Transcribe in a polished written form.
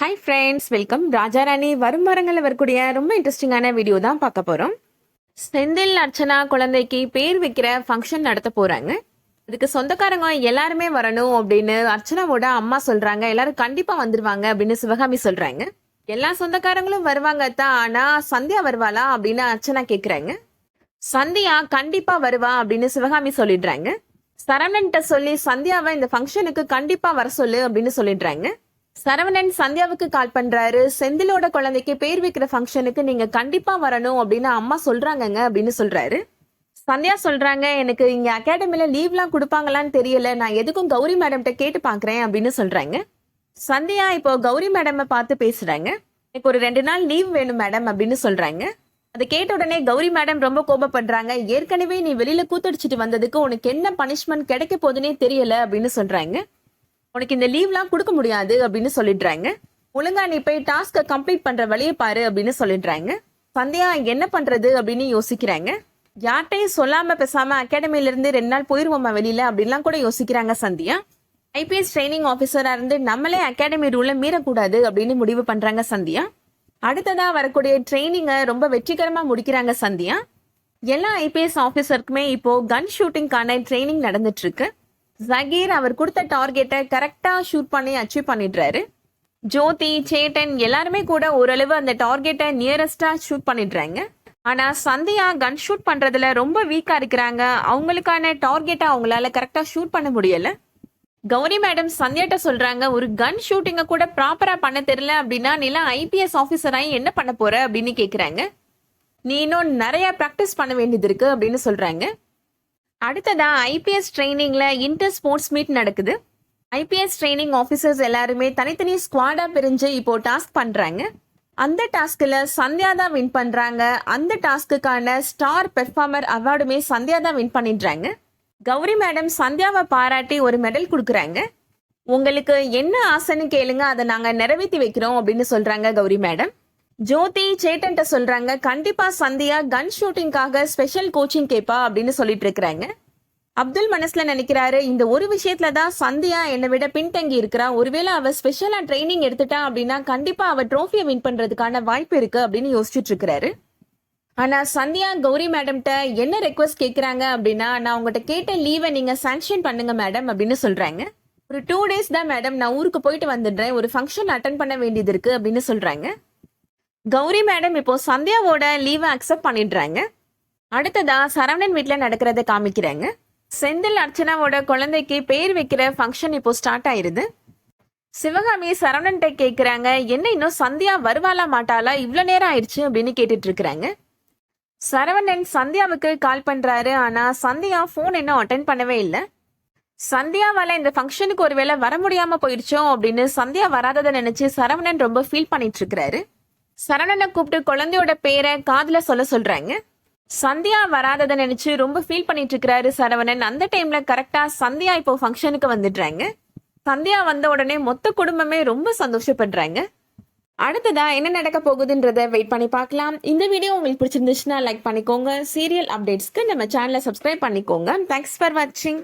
Hi friends, welcome. Raja Rani வரும் வாரங்களில் வரக்கூடிய ரொம்ப இன்ட்ரெஸ்டிங்கான வீடியோ தான் பார்க்க போகிறோம். செந்தில் அர்ச்சனா குழந்தைக்கு பேர் வைக்கிற ஃபங்க்ஷன் நடத்த போகிறாங்க. அதுக்கு சொந்தக்காரங்க எல்லாருமே வரணும் அப்படின்னு அர்ச்சனாவோட அம்மா சொல்கிறாங்க. எல்லாரும் கண்டிப்பாக வந்துடுவாங்க அப்படின்னு சிவகாமி சொல்கிறாங்க. எல்லா சொந்தக்காரங்களும் வருவாங்க தான், ஆனால் சந்தியா வருவாளா அப்படின்னு அர்ச்சனா கேட்குறாங்க. சந்தியா கண்டிப்பாக வருவா அப்படின்னு சிவகாமி சொல்லிடுறாங்க. சரவணன்கிட்ட சொல்லி சந்தியாவை இந்த ஃபங்க்ஷனுக்கு கண்டிப்பாக வர சொல்லு அப்படின்னு சொல்லிடுறாங்க. சரவணன் சந்தியாவுக்கு கால் பண்றாரு. செந்திலோட குழந்தைக்கு பேர் வைக்கிற ஃபங்க்ஷனுக்கு நீங்க கண்டிப்பா வரணும் அப்படின்னு அம்மா சொல்றாங்கங்க அப்படின்னு சொல்றாரு. சந்தியா சொல்றாங்க, எனக்கு இங்க அகாடமில லீவ்லாம் கொடுப்பாங்களான்னு தெரியல, நான் எதுக்கும் கௌரி மேடம்கிட்ட கேட்டு பாக்குறேன் அப்படின்னு சொல்றாங்க. சந்தியா இப்போ கௌரி மேடம் பார்த்து பேசுறாங்க. எனக்கு ஒரு 2 நாள் லீவ் வேணும் மேடம் அப்படின்னு சொல்றாங்க. அதை கேட்ட உடனே கௌரி மேடம் ரொம்ப கோபப்படுறாங்க. ஏற்கனவே நீ வெளியில கூத்தடிச்சிட்டு வந்ததுக்கு உனக்கு என்ன பனிஷ்மெண்ட் கிடைக்க போதுன்னே தெரியல அப்படின்னு சொல்றாங்க. உனக்கு இந்த லீவ்லாம் கொடுக்க முடியாது அப்படின்னு சொல்லிடுறாங்க. ஒழுங்கா நீ போய் டாஸ்கை கம்ப்ளீட் பண்ற வழியை பாரு அப்படின்னு சொல்லிடுறாங்க. சந்தியா என்ன பண்றது அப்படின்னு யோசிக்கிறாங்க. யார்கிட்டையும் சொல்லாம பேசாம அகாடமில இருந்து 2 நாள் போயிருவோமா வெளியில அப்படின்லாம் கூட யோசிக்கிறாங்க சந்தியா. ஐபிஎஸ் ட்ரைனிங் ஆஃபீஸரா இருந்து நம்மளே அகாடமி ரூலை மீறக்கூடாது அப்படின்னு முடிவு பண்றாங்க சந்தியா. அடுத்ததா வரக்கூடிய ட்ரைனிங்கை ரொம்ப வெற்றிகரமா முடிக்கிறாங்க சந்தியா. எல்லா ஐபிஎஸ் ஆஃபீஸருக்குமே இப்போ கன் ஷூட்டிங்கான ட்ரைனிங் நடந்துட்டு இருக்கு. ஜகீர் அவர் கொடுத்த டார்கெட்டை கரெக்டா ஷூட் பண்ணி அச்சீவ் பண்ணிடுறாரு. ஜோதி, சேட்டன் எல்லாருமே கூட ஓரளவு அந்த டார்கெட்டை நியரஸ்டா ஷூட் பண்ணிடுறாங்க. ஆனா சந்தியா கன் ஷூட் பண்றதுல ரொம்ப வீக்கா இருக்கிறாங்க. அவங்களுக்கான டார்கெட்டை அவங்களால கரெக்டா ஷூட் பண்ண முடியல. கௌரி மேடம் சந்தியாட்ட சொல்றாங்க, ஒரு கன் ஷூட்டிங்க கூட ப்ராப்பரா பண்ண தெரியல அப்படின்னா நீலாம் ஐபிஎஸ் ஆஃபீஸராகி என்ன பண்ண போற அப்படின்னு கேக்குறாங்க. நீ இன்னும் நிறைய ப்ராக்டிஸ் பண்ண வேண்டியது இருக்கு அப்படின்னு சொல்றாங்க. அடுத்ததா ஐபிஎஸ் ட்ரைனிங்ல இன்டர் ஸ்போர்ட்ஸ் மீட் நடக்குது. ஐபிஎஸ் ட்ரைனிங் ஆஃபீஸர்ஸ் எல்லாருமே தனித்தனி ஸ்குவாடா பிரிஞ்சு இப்போ டாஸ்க் பண்றாங்க. அந்த டாஸ்க்ல சந்தியா தான் வின் பண்றாங்க. அந்த டாஸ்க்குக்கான ஸ்டார் பெர்ஃபார்மர் அவார்டுமே சந்தியா தான் வின் பண்ணிடுறாங்க. கௌரி மேடம் சந்தியாவை பாராட்டி ஒரு மெடல் கொடுக்குறாங்க. உங்களுக்கு என்ன ஆசைன்னு கேளுங்க, அதை நாங்க நிறைவேற்றி வைக்கிறோம் அப்படின்னு சொல்றாங்க கௌரி மேடம். ஜோதி சேட்டன்ட்ட சொல்றாங்க, கண்டிப்பா சந்தியா கன் ஷூட்டிங்காக ஸ்பெஷல் கோச்சிங் கேப்பா அப்படின்னு சொல்லிட்டு இருக்கிறாங்க. அப்துல் மனசுல நினைக்கிறாரு, இந்த ஒரு விஷயத்துல தான் சந்தியா என்னை விட பின்தங்கி இருக்கிறா. ஒருவேளை அவ ஸ்பெஷலா ட்ரைனிங் எடுத்துட்டா அப்படின்னா கண்டிப்பா அவ ட்ரோஃபியை வின் பண்றதுக்கான வாய்ப்பு இருக்கு அப்படின்னு யோசிச்சுட்டு இருக்கிறாரு. ஆனா சந்தியா கௌரி மேடம்கிட்ட என்ன ரெக்வஸ்ட் கேட்கிறாங்க அப்படின்னா, நான் உங்ககிட்ட கேட்ட லீவை நீங்க சாங்ஷன் பண்ணுங்க மேடம் அப்படின்னு சொல்றாங்க. ஒரு 2 days தான் மேடம், நான் ஊருக்கு போயிட்டு வந்துடுறேன், ஒரு ஃபங்க்ஷன் அட்டன் பண்ண வேண்டியது இருக்கு அப்படின்னு சொல்றாங்க. கௌரி மேடம் இப்போ சந்தியாவோட லீவை அக்செப்ட் பண்ணிடுறாங்க. அடுத்ததா சரவணன் வீட்டுல நடக்கிறத காமிக்கிறாங்க. செந்தில் அர்ச்சனாவோட குழந்தைக்கு பேர் வைக்கிற ஃபங்க்ஷன் இப்போ ஸ்டார்ட் ஆயிருது. சிவகாமி சரவணன்கிட்ட கேட்குறாங்க, என்ன இன்னும் சந்தியா வருவாளா மாட்டாளா, இவ்வளோ நேரம் ஆயிடுச்சு அப்படின்னு கேட்டுட்டு இருக்கிறாங்க. சரவணன் சந்தியாவுக்கு கால் பண்றாரு. ஆனா சந்தியா ஃபோன் இன்னும் அட்டென்ட் பண்ணவே இல்லை. சந்தியாவால இந்த ஃபங்க்ஷனுக்கு ஒருவேளை வர முடியாம போயிடுச்சோம் அப்படின்னு சந்தியா வராததை நினைச்சு சரவணன் ரொம்ப ஃபீல் பண்ணிட்டு இருக்கிறாரு. சரவணனை கூப்பிட்டு குழந்தையோட பேரை காதுல சொல்றாங்க. சந்தியா வராததை நினைச்சு ரொம்ப ஃபீல் பண்ணிட்டு இருக்கிறாரு சரவணன். அந்த டைம்ல கரெக்டா சந்தியா இப்போ ஃபங்க்ஷனுக்கு வந்துடுறாங்க. சந்தியா வந்த உடனே மொத்த குடும்பமே ரொம்ப சந்தோஷப்படுறாங்க. அடுத்ததா என்ன நடக்க போகுதுன்றத வெயிட் பண்ணி பார்க்கலாம். இந்த வீடியோ உங்களுக்கு பிடிச்சிருந்துச்சுன்னா லைக் பண்ணிக்கோங்க. சீரியல் அப்டேட்ஸ்க்கு நம்ம சேனலை சப்ஸ்கிரைப் பண்ணிக்கோங்க. தேங்க்ஸ் ஃபார் வாட்சிங்.